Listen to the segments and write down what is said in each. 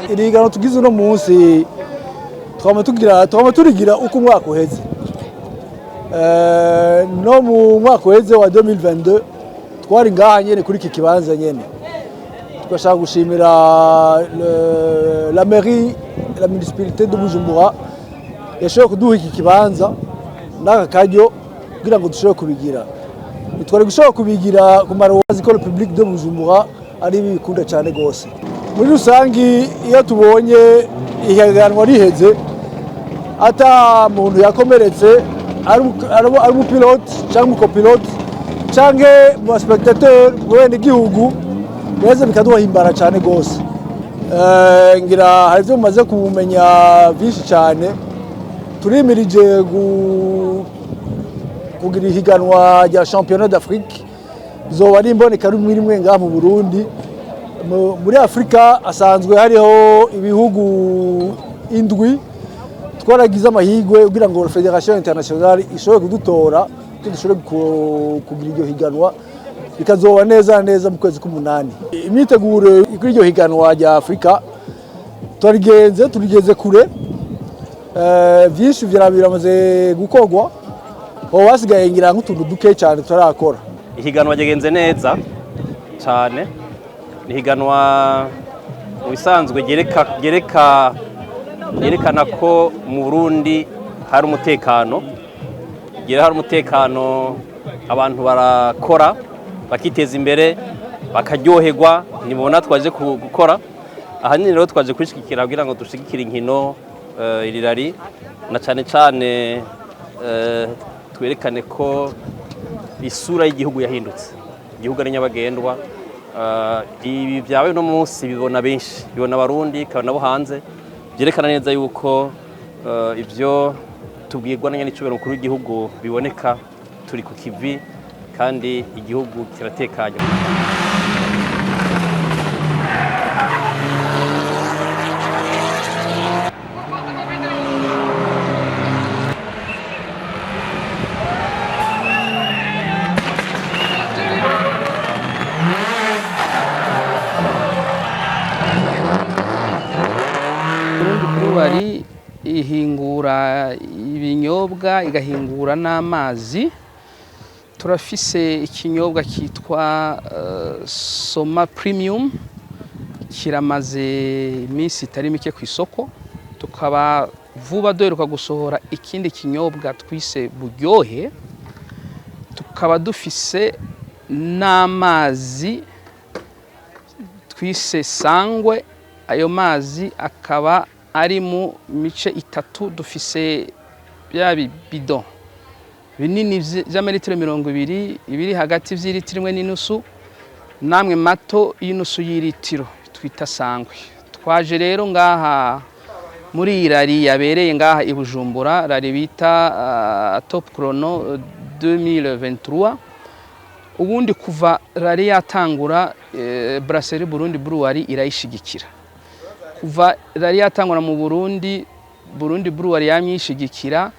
Irihiganwa tugize uno munsi twama turigira uko umwaka uheze. No mu mwaka uheze wa 2022 twari ngaha nyene kuri iki kibanza nyene. Twashaka gushimira la mairie, la municipalité de Bujumbura yashoboye kuduha iki kibanza n'aka karyo kugira ngo dushobore kubigira. Twari gushobora kubigira ku marowazi école publique de Bujumbura ari bikunda cyane gose. Muri rusangi iyo tubonye ihiganwa riheze ata muntu yakomeretse ari umupilote cyangwa umukopilote cyangwa mu spectateur bwene gihugu beze bikaduhimbara cyane gose. Ngira hari byo mumaze kumenya byinshi cyane. Turimirije kugira ihiganwa rya championnat d'Afrique zoba ari imboneka rimwe ngaha mu Burundi. Muri Afrika asanzwe hariho ibihugu indwi twaragize amahigwe kugira ngo Federation Internationale ishobore kudutora dushobore kugira iryo higanwa bikazoba neza mu kwezi kw'umunani. Imyiteguro kuri iryo higanwa rya Afrika turigeze kure, byinshi biramaze gukorwa, aho basigaye ngira nk'utuntu duke cyane tutarakora. Ihiganwa ryagenze neza cyane. Ihiganwa mu bisanzwe yerekana ko mu Burundi hari umutekano, abantu barakora bakiteza imbere bakaryoherwa. Nibona twaje gukora ahanini rero twaje kwishigikira kugira ngo dushigikire inkino irirari na cyane twerekane ko isura y'igihugu yahindutse, igihugu ari nyabagendwa. Ibi byawe no munsi bibona benshi, bibona abarundi kandi nabo hanze, byerekana neza yuko ibyo tubwirwa n'icubero mukuru w'igihugu biboneka. Turi ku kivi kandi igihugu kiratekanye. Bari ihingura ibinyobwa igahingura n'amazi. Turafise ikinyobwa kitwa Soma Premium kiramaze iminsi itari mike ku isoko. Tukaba vuba duheruka gusohora ikindi kinyobwa twise Buryohe. Tukaba dufise n'amazi twise Sangwe. Ayo mazi akaba ari mu mice itatu. Dufise bya bidon binini by'amaritiro 200, ibiri hagati vy'ilitiro 1.5 namwe mato y'inusu y'ilitiro twita Sangwe. Twaje rero ngaha muri rally yabereye ngaha i Bujumbura, rally bita Top Chrono 2023. Ubundi kuva rally yatangura Brasserie Burundi Brewery irayishigikira. Kuva rally yatangura mu Burundi Brewery yamyishigikira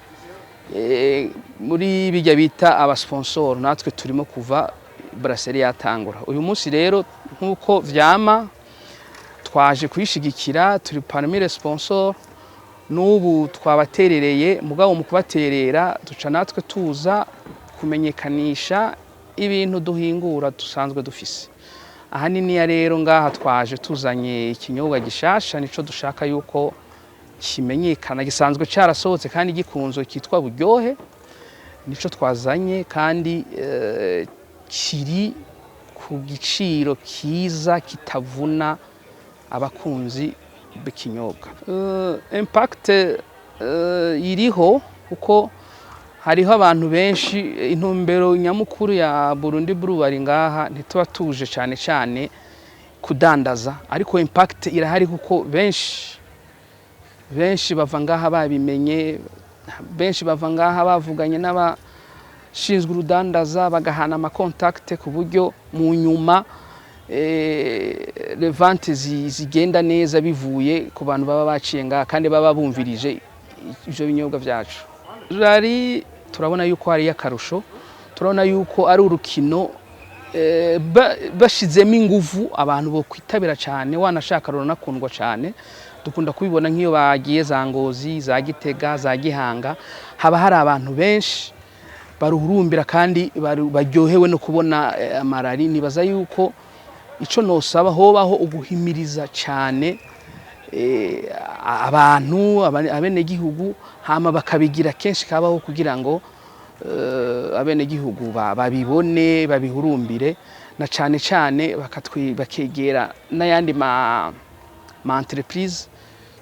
muri bijya bita abasponsor. Natwe turimo kuva Brasserie yatangura. Uyu munsi rero nkuko vyama twaje kwishigikira, turi parmi les sponsors. N'ubu twabaterereye, mugabo mu kubaterera duca natwe tuza kumenyekanisha ibintu duhingura dusanzwe dufise. Ahanini ya rero ngaha twaje tuzanye ikinyobwa gishasha, nico dushaka yuko kimenyekana, gisanzwe cyarasohotse kandi gikunzwe, kitwa Buryohe. Nico twazanye kandi kiri ku giciro kiza kitavuna abakunzi b'ikinyobwa. Impact iriho kuko hariho abantu benshi. Intumbero nyamukuru ya Burundi Brewery ngaha ntituba tuje cyane kudandaza, ariko impact irahari kuko benshi bava ngaha babimenye, benshi bava ngaha bavuganye n'abashinzwe urudandaza bagahana amakontakte ku buryo mu nyuma vente zigenda neza bivuye ku bantu baba baciye ngaha kandi baba bumvirije ivyo binyobwa vyacu. Rally turabona yuko hari akarusho, turabona yuko ari urukino bashizemo inguvu abantu bo kwitabira cyane, wanashaka runakundwa cyane. Dukunda kubibona nk'iyo bagiye za Ngozi, za Gitega, za Gihanga, haba hari abantu benshi baruhurumbira kandi baryohewe no kubona amarari. Nibaza yuko ico nosaba hobaho uguhimiriza cyane abantu abene gihugu, hama bakabigira kenshi kabaho kugira ngo abene gihugu babibone babihurumbire, na cyane cyane bakegera n'ayandi ma entreprise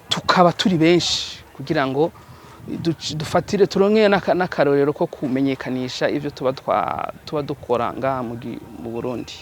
tukaba turi benshi kugira ngo dufatire turonke n'akarorero ko kumenyekanisha ivyo tuba dukora ngaha mu Burundi.